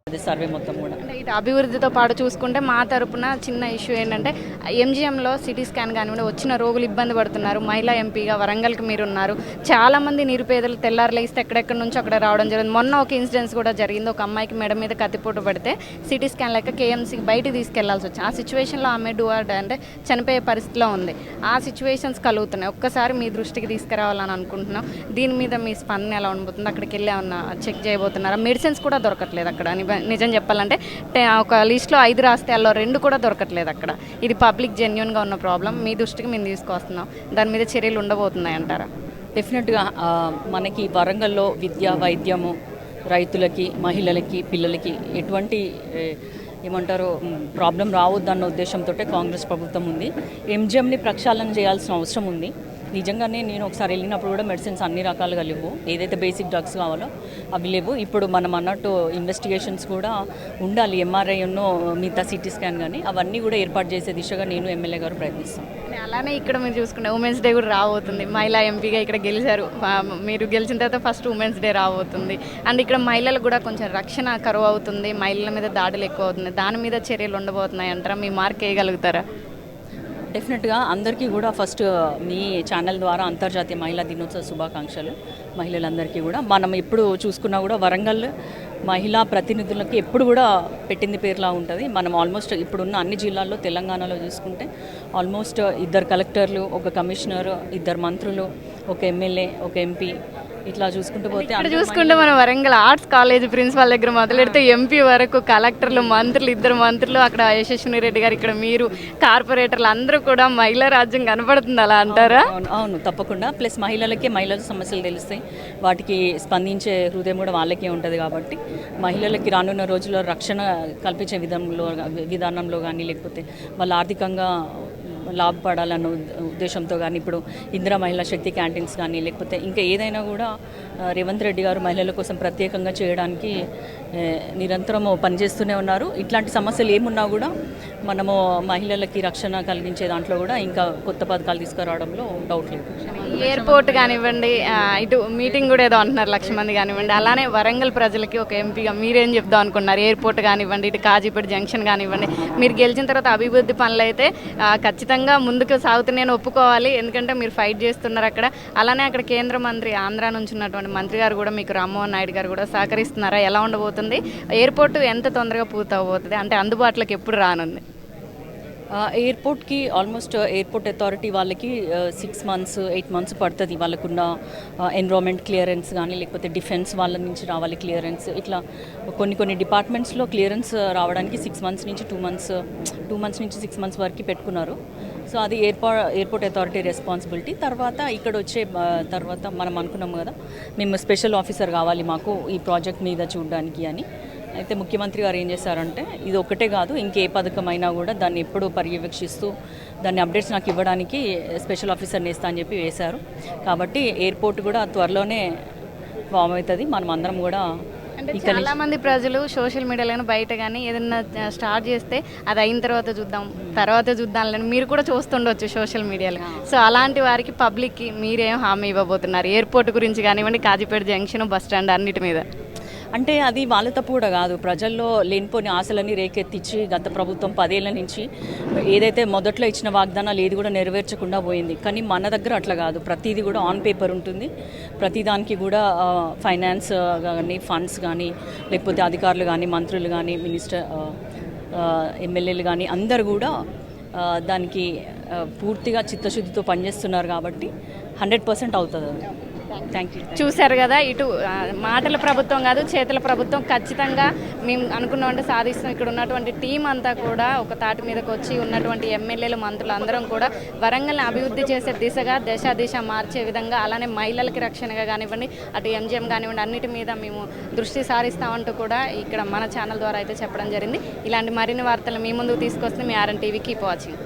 అది సర్వే మొత్తం కూడా. అంటే ఇటు అభివృద్ధితో పాటు చూసుకుంటే మా తరపున చిన్న ఇష్యూ ఏంటంటే ఎంజీఎంలో సిటీ స్కాన్ కానివ్వండి వచ్చిన రోగులు ఇబ్బంది పడుతున్నారు. మహిళా ఎంపీగా వరంగల్కి మీరు ఉన్నారు. చాలామంది నిరుపేదలు తెల్లారులేస్తే ఎక్కడెక్కడి నుంచి అక్కడ రావడం జరిగింది. మొన్న ఒక ఇన్సిడెంట్స్ కూడా జరిగింది. ఒక అమ్మాయికి మెడ మీద కత్తిపోటు పడితే సిటీ స్కాన్ లెక్క కేఎంసీకి బయటికి తీసుకెళ్లాల్సి వచ్చింది. ఆ సిచ్యువేషన్లో ఆమె డూఆర్డ్ అంటే చనిపోయే పరిస్థితిలో ఉంది. ఆ సిచ్యువేషన్స్ కలుగుతున్నాయి. ఒక్కసారి మీ దృష్టికి తీసుకురావాలని అనుకుంటున్నాం. దీని మీద మీ స్పందన ఎలా ఉండబోతుంది? అక్కడికి వెళ్ళి ఏమన్నా చెక్ చేయబోతున్నారా? మెడిసిన్స్ కూడా దొరకట్లేదు అక్కడ. నిజం చెప్పాలంటే ఒక లిస్ట్లో 5 రాస్తే అలా 2 కూడా దొరకట్లేదు అక్కడ. ఇది పబ్లిక్ జెన్యున్గా ఉన్న ప్రాబ్లం. మీ దృష్టికి మేము తీసుకొస్తున్నాం. దాని మీద చర్యలు ఉండబోతున్నాయి అంటారా? డెఫినెట్గా మనకి వరంగల్లో విద్య, వైద్యము, రైతులకి, మహిళలకి, పిల్లలకి ఎటువంటి ఏమంటారు ప్రాబ్లం రావద్దన్న ఉద్దేశంతో కాంగ్రెస్ ప్రభుత్వం ఉంది. ఎంజిఎంని ప్రక్షాళన చేయాల్సిన అవసరం ఉంది. నిజంగానే నేను ఒకసారి వెళ్ళినప్పుడు కూడా మెడిసిన్స్ అన్ని రకాలుగా లేవు. ఏదైతే బేసిక్ డ్రగ్స్ కావాలో అవి లేవు. ఇప్పుడు మనం అన్నట్టు ఇన్వెస్టిగేషన్స్ కూడా ఉండాలి. ఎంఆర్ఐ మిగతా సిటీ స్కాన్ కానీ అవన్నీ కూడా ఏర్పాటు చేసే దిశగా నేను ఎమ్మెల్యే గారు ప్రయత్నిస్తాం. అలానే ఇక్కడ మీరు చూసుకుంటే ఉమెన్స్ డే కూడా రాబోతుంది. మహిళా ఎంపీగా ఇక్కడ గెలిచారు. మీరు గెలిచిన తర్వాత ఫస్ట్ ఉమెన్స్ డే రాబోతుంది. అండ్ ఇక్కడ మహిళలకు కూడా కొంచెం రక్షణ కరువు అవుతుంది. మహిళల మీద దాడులు ఎక్కువ అవుతుంది. దాని మీద చర్యలు ఉండబోతున్నాయి అంటారా? మీ మార్క్ వేయగలుగుతారా? డెఫినెట్గా అందరికీ కూడా ఫస్ట్ మీ ఛానల్ ద్వారా అంతర్జాతీయ మహిళా దినోత్సవ శుభాకాంక్షలు మహిళలందరికీ కూడా. మనం ఎప్పుడు చూసుకున్నా కూడా వరంగల్ మహిళా ప్రతినిధులకి ఎప్పుడు కూడా పెట్టింది పేరులా ఉంటుంది. మనం ఆల్మోస్ట్ ఇప్పుడున్న అన్ని జిల్లాల్లో తెలంగాణలో చూసుకుంటే ఆల్మోస్ట్ 2 కలెక్టర్లు, 1 కమిషనర్, 2 మంత్రులు, 1 ఎమ్మెల్యే, 1 ఎంపీ ఇట్లా చూసుకుంటూ పోతే చూసుకుంటే మన వరంగల్ ఆర్ట్స్ కాలేజ్ ప్రిన్సిపాల్ దగ్గర మొదలెడితే ఎంపీ వరకు కలెక్టర్లు, మంత్రులు, 2 మంత్రులు, అక్కడ యశస్విని రెడ్డి గారు, ఇక్కడ మీరు, కార్పొరేటర్లు అందరూ కూడా మహిళా రాజ్యం కనపడుతుంది అలా అంటారా? అవును, తప్పకుండా. ప్లస్ మహిళల సమస్యలు తెలుస్తాయి. వాటికి స్పందించే హృదయం కూడా వాళ్ళకే ఉంటుంది. కాబట్టి మహిళలకి రానున్న రోజుల్లో రక్షణ కల్పించే విధానంలో కానీ లేకపోతే వాళ్ళు ఆర్థికంగా లాభపడాలన్న ఉద్దేశంతో కానీ ఇప్పుడు ఇందిరా మహిళా శక్తి క్యాంటీన్స్ కానీ లేకపోతే ఇంకా ఏదైనా కూడా రేవంత్ రెడ్డి గారు మహిళల కోసం ప్రత్యేకంగా చేయడానికి నిరంతరం పనిచేస్తూనే ఉన్నారు. ఇట్లాంటి సమస్యలు ఏమున్నా కూడా మనము మహిళలకి రక్షణ కలిగించే దాంట్లో కూడా ఇంకా కొత్త పథకాలు తీసుకురావడంలో డౌట్ లేదు. ఎయిర్పోర్ట్ కానివ్వండి, ఇటు మీటింగ్ కూడా ఏదో అంటున్నారు 1,00,000 మంది కానివ్వండి. అలానే వరంగల్ ప్రజలకి ఒక ఎంపీగా మీరేం చెప్దాం అనుకున్నారు? ఎయిర్పోర్ట్ కానివ్వండి, ఇటు కాజీపేట జంక్షన్ కానివ్వండి, మీరు గెలిచిన తర్వాత అభివృద్ధి పనులు అయితే ఖచ్చితంగా ముందుకు సాగుతున్నాయని ఒప్పుకోవాలి. ఎందుకంటే మీరు ఫైట్ చేస్తున్నారు అక్కడ. అలానే అక్కడ కేంద్ర మంత్రి ఆంధ్ర నుంచి ఉన్నటువంటి మంత్రి గారు కూడా మీకు రామ్మోహన్ నాయుడు గారు కూడా సహకరిస్తున్నారా? ఎలా ఉండబోతుంది? ఎయిర్పోర్ట్ ఎంత తొందరగా పూర్తవబోతుంది? అంటే అందుబాటులోకి ఎప్పుడు రానుంది? ఎయిర్పోర్ట్కి ఆల్మోస్ట్ ఎయిర్పోర్ట్ అథారిటీ వాళ్ళకి 6 months 8 months పడుతుంది. వాళ్ళకున్న ఎన్విరాన్మెంట్ క్లియరెన్స్ కానీ లేకపోతే డిఫెన్స్ వాళ్ళ నుంచి రావాలి క్లియరెన్స్. ఇట్లా కొన్ని డిపార్ట్మెంట్స్లో క్లియరెన్స్ రావడానికి 6 months నుంచి 2 months నుంచి 6 months వరకు పెట్టుకున్నారు. సో అది ఎయిర్పోర్ట్ అథారిటీ రెస్పాన్సిబిలిటీ. తర్వాత ఇక్కడ వచ్చే తర్వాత మనం అనుకున్నాం కదా, మేము స్పెషల్ ఆఫీసర్ కావాలి మాకు ఈ ప్రాజెక్ట్ మీద చూడడానికి అని. అయితే ముఖ్యమంత్రి గారు ఏం చేశారంటే ఇది ఒక్కటే కాదు, ఇంకే పథకం అయినా కూడా దాన్ని ఎప్పుడు పర్యవేక్షిస్తూ దాన్ని అప్డేట్స్ నాకు ఇవ్వడానికి స్పెషల్ ఆఫీసర్ నేస్తా అని చెప్పి వేశారు. కాబట్టి ఎయిర్పోర్ట్ కూడా త్వరలోనే ఫామ్ అవుతుంది. మనం అందరం కూడా అంటే చాలా మంది ప్రజలు సోషల్ మీడియాలో బయట కానీ ఏదైనా స్టార్ట్ చేస్తే అది అయిన తర్వాత చూద్దాంలేని మీరు కూడా చూస్తుండొచ్చు సోషల్ మీడియాలో. సో అలాంటి వారికి పబ్లిక్కి మీరేం హామీ ఇవ్వబోతున్నారు? ఎయిర్పోర్ట్ గురించి కానివ్వండి, కాజీపేట జంక్షన్, బస్ స్టాండ్ అన్నిటి మీద. అంటే అది వాళ్ళ తప్పు కూడా కాదు. ప్రజల్లో లేనిపోని ఆశలని రేకెత్తించి గత ప్రభుత్వం 10 ఏళ్ల నుంచి ఏదైతే మొదట్లో ఇచ్చిన వాగ్దానాలు ఏది కూడా నెరవేర్చకుండా పోయింది. కానీ మన దగ్గర అట్లా కాదు. ప్రతిదీ కూడా ఆన్ పేపర్ ఉంటుంది. ప్రతిదానికి కూడా ఫైనాన్స్ కానీ ఫండ్స్ కానీ లేకపోతే అధికారులు కానీ మంత్రులు కానీ ఎమ్మెల్యేలు కానీ అందరు కూడా దానికి పూర్తిగా చిత్తశుద్ధితో పనిచేస్తున్నారు. కాబట్టి 100% అవుతుంది. Thank you. చూశారు కదా, ఇటు మాటల ప్రభుత్వం కాదు చేతుల ప్రభుత్వం. ఖచ్చితంగా మేము అనుకున్నామంటే సాధిస్తాం. ఇక్కడ ఉన్నటువంటి టీం అంతా కూడా ఒక తాటి మీదకి వచ్చి ఉన్నటువంటి ఎమ్మెల్యేలు, మంత్రులు అందరం కూడా వరంగల్ని అభివృద్ధి చేసే దిశగా దిశ మార్చే విధంగా, అలానే మహిళలకి రక్షణగా కానివ్వండి, అటు ఎంజిఎం కానివ్వండి, అన్నిటి మీద మేము దృష్టి సారిస్తామంటూ కూడా ఇక్కడ మన ఛానల్ ద్వారా అయితే చెప్పడం జరిగింది. ఇలాంటి మరిన్ని వార్తలు మీ ముందుకు తీసుకొస్తుంది మీ RN TV. Keep watching.